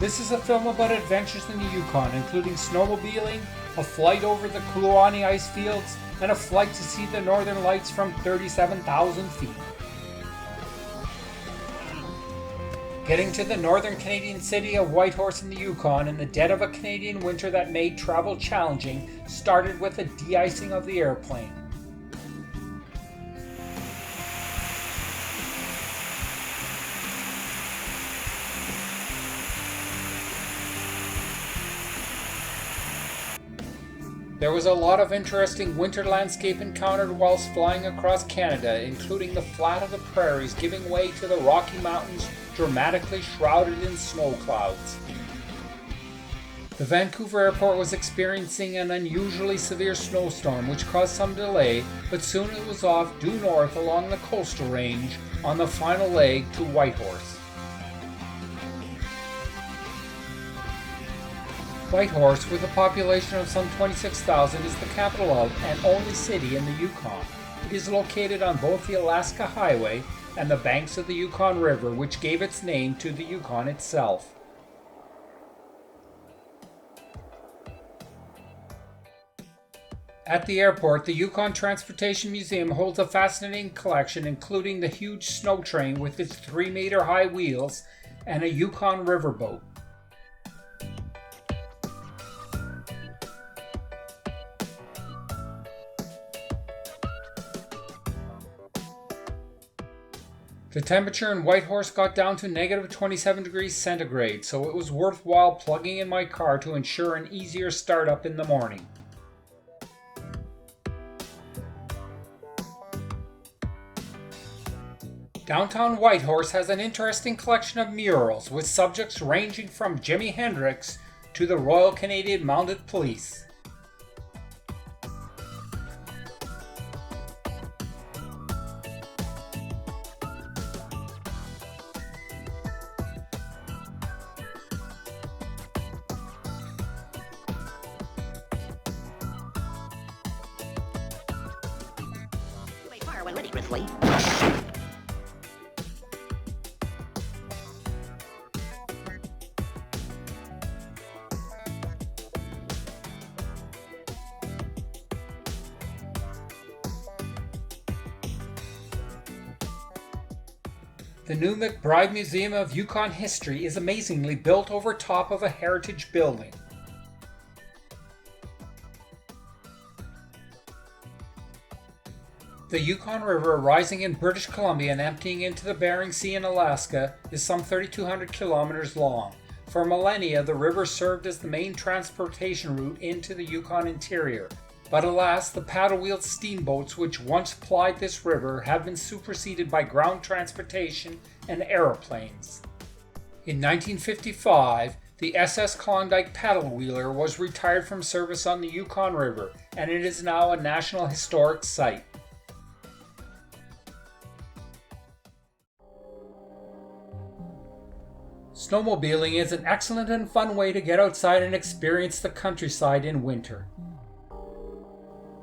This is a film about adventures in the Yukon, including snowmobiling, a flight over the Kluane Icefields, and a flight to see the northern lights from 37,000 feet. Getting to the northern Canadian city of Whitehorse in the Yukon in the dead of a Canadian winter that made travel challenging started with the de-icing of the airplane. There was a lot of interesting winter landscape encountered whilst flying across Canada, including the flat of the prairies giving way to the Rocky Mountains dramatically shrouded in snow clouds. The Vancouver airport was experiencing an unusually severe snowstorm which caused some delay, but soon it was off due north along the coastal range on the final leg to Whitehorse. Whitehorse, with a population of some 26,000, is the capital of and only city in the Yukon. It is located on both the Alaska Highway and the banks of the Yukon River, which gave its name to the Yukon itself. At the airport, the Yukon Transportation Museum holds a fascinating collection, including the huge snow train with its 3-meter-high wheels and a Yukon riverboat. The temperature in Whitehorse got down to negative 27 degrees centigrade, so it was worthwhile plugging in my car to ensure an easier startup in the morning. Downtown Whitehorse has an interesting collection of murals with subjects ranging from Jimi Hendrix to the Royal Canadian Mounted Police. When ready, Grizzly. The new McBride Museum of Yukon History is amazingly built over top of a heritage building. The Yukon River, rising in British Columbia and emptying into the Bering Sea in Alaska, is some 3,200 kilometers long. For millennia, the river served as the main transportation route into the Yukon interior. But alas, the paddle-wheeled steamboats which once plied this river have been superseded by ground transportation and aeroplanes. In 1955, the SS Klondike paddle-wheeler was retired from service on the Yukon River, and it is now a National Historic Site. Snowmobiling is an excellent and fun way to get outside and experience the countryside in winter.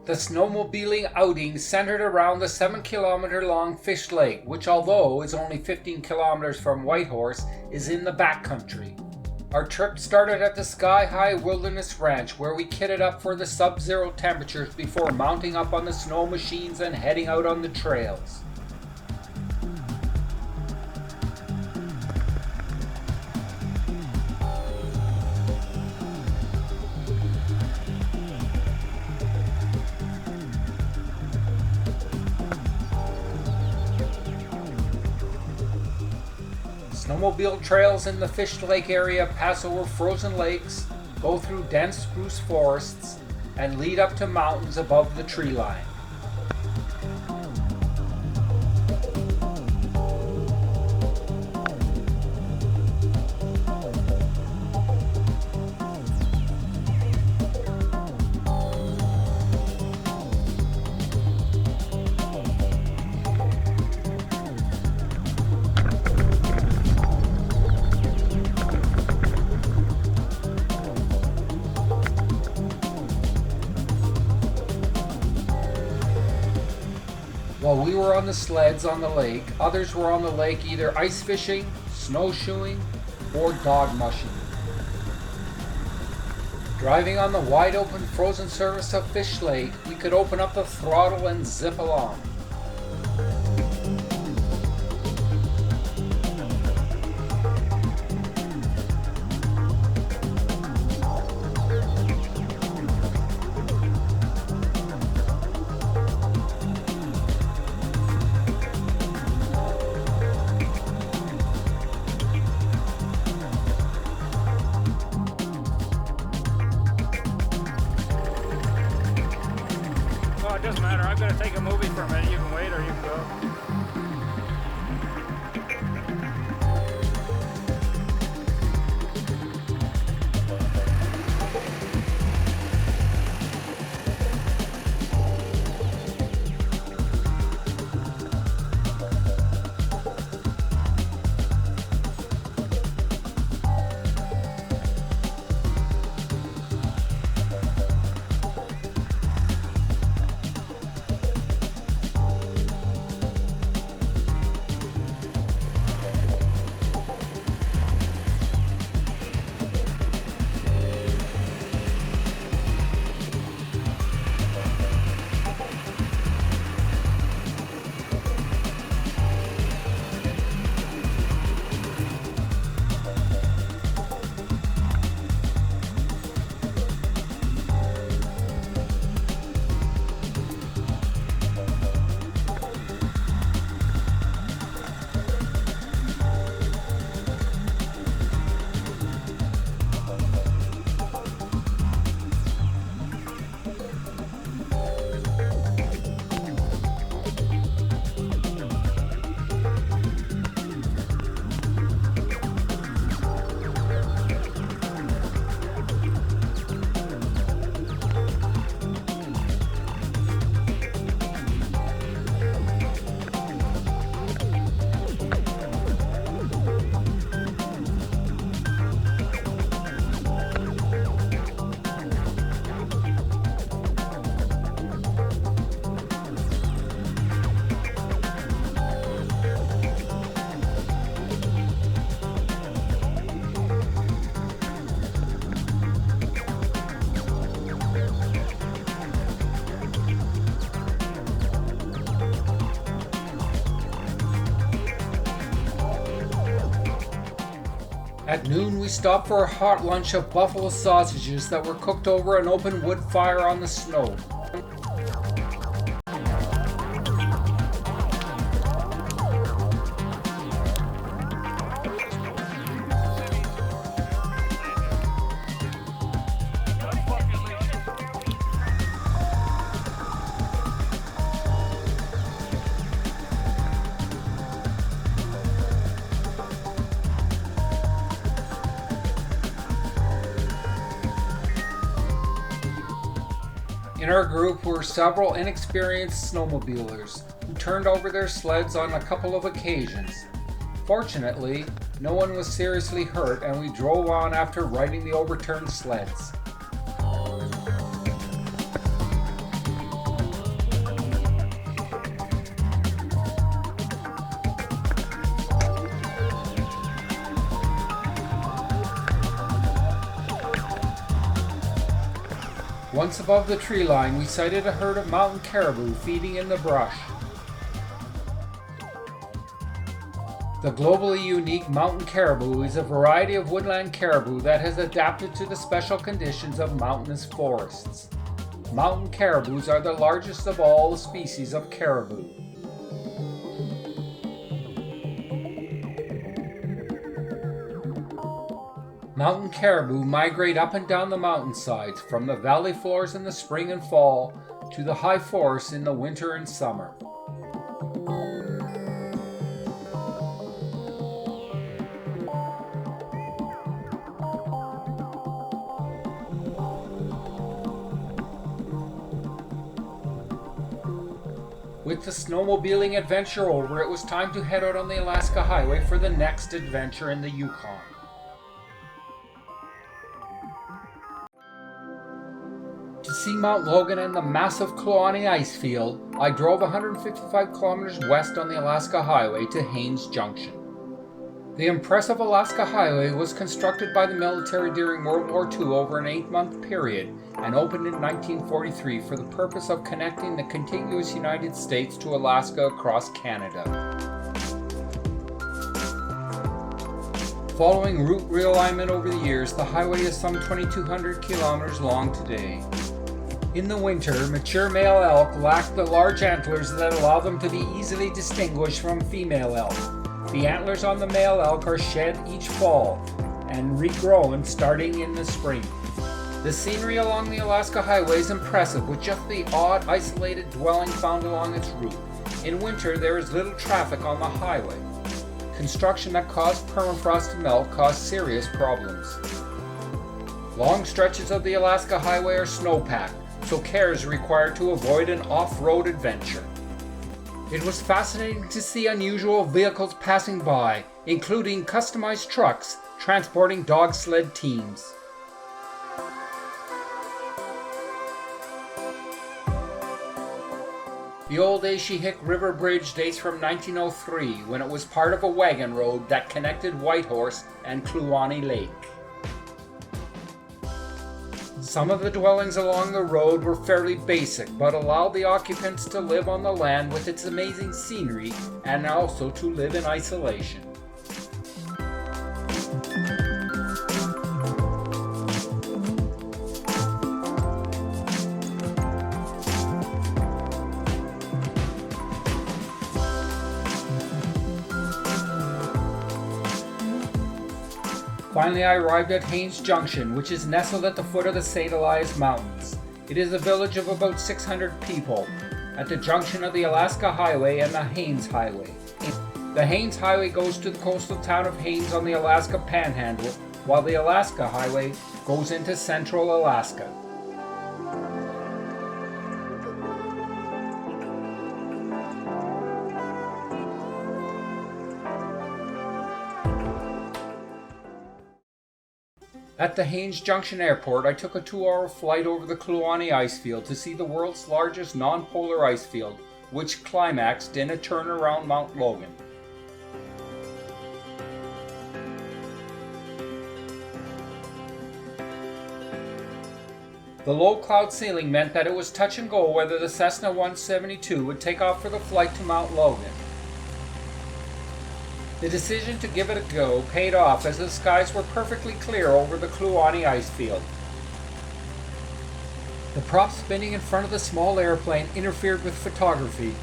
The snowmobiling outing centered around the 7-kilometer-long Fish Lake, which, although is only 15 kilometers from Whitehorse, is in the backcountry. Our trip started at the Sky High Wilderness Ranch, where we kitted up for the sub-zero temperatures before mounting up on the snow machines and heading out on the trails. Snowmobile trails in the Fish Lake area pass over frozen lakes, go through dense spruce forests, and lead up to mountains above the tree line. While we were on the sleds on the lake, others were on the lake either ice fishing, snowshoeing, or dog mushing. Driving on the wide open frozen surface of Fish Lake, we could open up the throttle and zip along. It doesn't matter. I'm going to take a movie for a minute. You can wait or you can go. At noon, we stopped for a hot lunch of buffalo sausages that were cooked over an open wood fire on the snow. In our group were several inexperienced snowmobilers who turned over their sleds on a couple of occasions. Fortunately, no one was seriously hurt and we drove on after righting the overturned sleds. Once above the tree line, we sighted a herd of mountain caribou feeding in the brush. The globally unique mountain caribou is a variety of woodland caribou that has adapted to the special conditions of mountainous forests. Mountain caribous are the largest of all the species of caribou. Mountain caribou migrate up and down the mountainsides, from the valley floors in the spring and fall to the high forests in the winter and summer. With the snowmobiling adventure over, it was time to head out on the Alaska Highway for the next adventure in the Yukon. To see Mount Logan and the massive Kluane Icefield, I drove 155 kilometers west on the Alaska Highway to Haines, Junction. The impressive Alaska Highway was constructed by the military during World War II over an 8-month period and opened in 1943 for the purpose of connecting the contiguous United States to Alaska across Canada. Following route realignment over the years, the highway is some 2,200 kilometers long today. In the winter, mature male elk lack the large antlers that allow them to be easily distinguished from female elk. The antlers on the male elk are shed each fall and regrown starting in the spring. The scenery along the Alaska Highway is impressive, with just the odd isolated dwelling found along its route. In winter, there is little traffic on the highway. Construction that caused permafrost to melt caused serious problems. Long stretches of the Alaska Highway are snowpacked, so care is required to avoid an off-road adventure. It was fascinating to see unusual vehicles passing by, including customized trucks transporting dog sled teams. The old Ashihik River Bridge dates from 1903, when it was part of a wagon road that connected Whitehorse and Kluane Lake. Some of the dwellings along the road were fairly basic, but allowed the occupants to live on the land with its amazing scenery and also to live in isolation. Finally, I arrived at Haines Junction, which is nestled at the foot of the St. Elias Mountains. It is a village of about 600 people, at the junction of the Alaska Highway and the Haines Highway. The Haines Highway goes to the coastal town of Haines on the Alaska Panhandle, while the Alaska Highway goes into central Alaska. At the Haines Junction Airport, I took a 2-hour flight over the Kluane Icefield to see the world's largest non-polar ice field, which climaxed in a turn around Mount Logan. The low cloud ceiling meant that it was touch and go whether the Cessna 172 would take off for the flight to Mount Logan. The decision to give it a go paid off as the skies were perfectly clear over the Kluane Icefield. The prop spinning in front of the small airplane interfered with photography,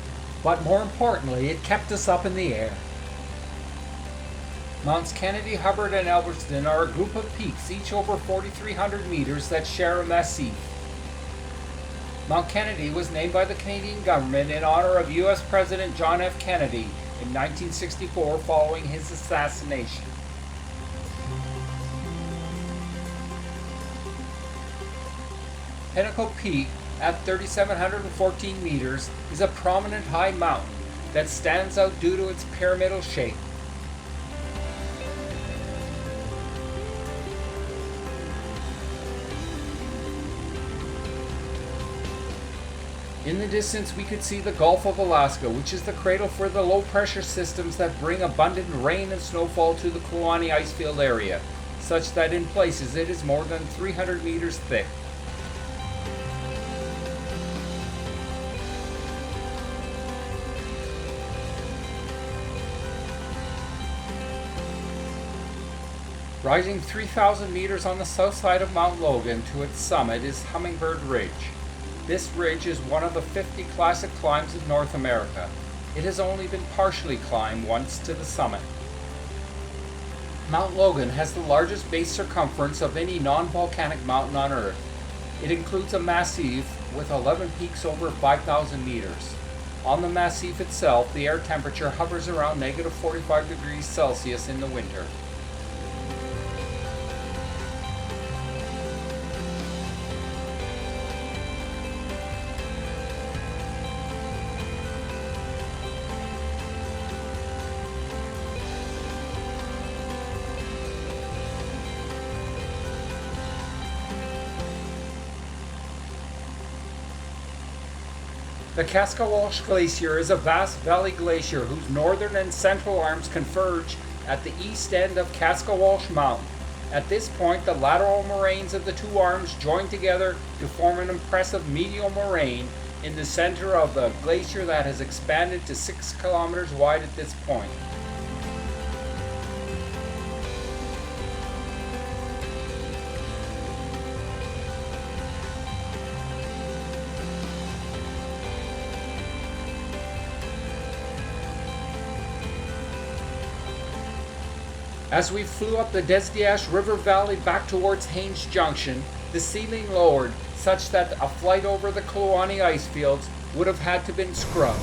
but more importantly, it kept us up in the air. Mounts Kennedy, Hubbard, and Albertson are a group of peaks, each over 4,300 meters, that share a massif. Mount Kennedy was named by the Canadian government in honor of U.S. President John F. Kennedy in 1964 following his assassination. Pinnacle Peak, at 3,714 meters, is a prominent high mountain that stands out due to its pyramidal shape. In the distance, we could see the Gulf of Alaska, which is the cradle for the low-pressure systems that bring abundant rain and snowfall to the Kluane Icefield area, such that in places it is more than 300 meters thick. Rising 3,000 meters on the south side of Mount Logan to its summit is Hummingbird Ridge. This ridge is one of the 50 classic climbs of North America. It has only been partially climbed once to the summit. Mount Logan has the largest base circumference of any non-volcanic mountain on Earth. It includes a massif with 11 peaks over 5,000 meters. On the massif itself, the air temperature hovers around negative 45 degrees Celsius in the winter. The Kaskawalsh Glacier is a vast valley glacier whose northern and central arms converge at the east end of Kaskawalsh Mountain. At this point, the lateral moraines of the two arms join together to form an impressive medial moraine in the center of the glacier that has expanded to 6 kilometers wide at this point. As we flew up the Desdiash River Valley back towards Haines Junction, the ceiling lowered such that a flight over the Kluane Icefields would have had to been scrubbed.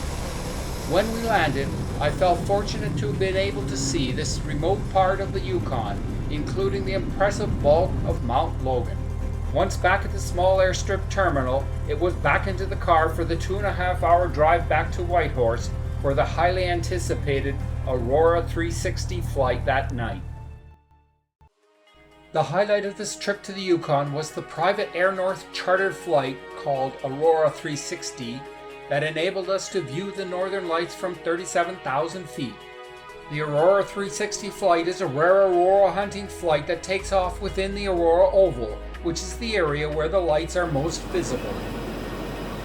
When we landed, I felt fortunate to have been able to see this remote part of the Yukon, including the impressive bulk of Mount Logan. Once back at the small airstrip terminal, it was back into the car for the 2.5-hour drive back to Whitehorse for the highly anticipated Aurora 360 flight that night. The highlight of this trip to the Yukon was the private Air North chartered flight called Aurora 360 that enabled us to view the northern lights from 37,000 feet. The Aurora 360 flight is a rare aurora hunting flight that takes off within the Aurora Oval, which is the area where the lights are most visible.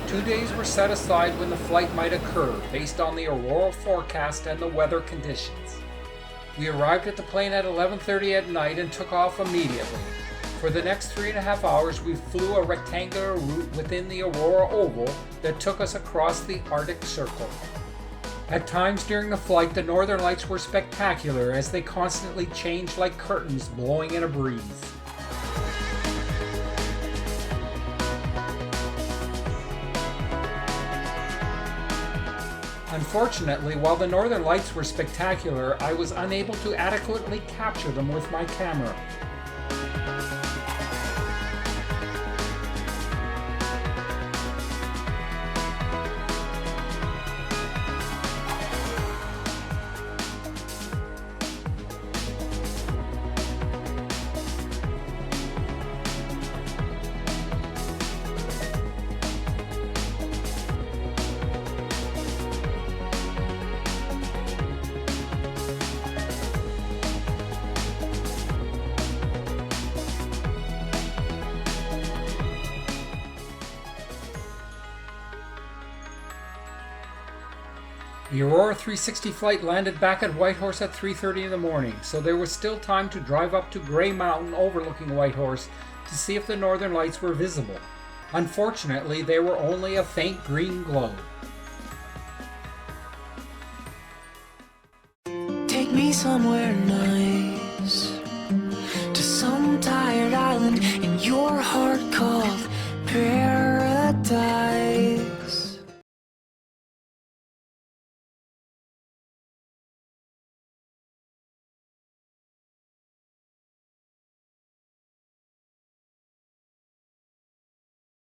2 days were set aside when the flight might occur based on the auroral forecast and the weather conditions. We arrived at the plane at 11:30 at night and took off immediately. For the next 3.5 hours we flew a rectangular route within the Aurora Oval that took us across the Arctic Circle. At times during the flight the northern lights were spectacular as they constantly changed like curtains blowing in a breeze. Unfortunately, while the northern lights were spectacular, I was unable to adequately capture them with my camera. The Aurora 360 flight landed back at Whitehorse at 3:30 in the morning, so there was still time to drive up to Grey Mountain overlooking Whitehorse to see if the northern lights were visible. Unfortunately, they were only a faint green glow. Take me somewhere nice, to some tired island in your heart.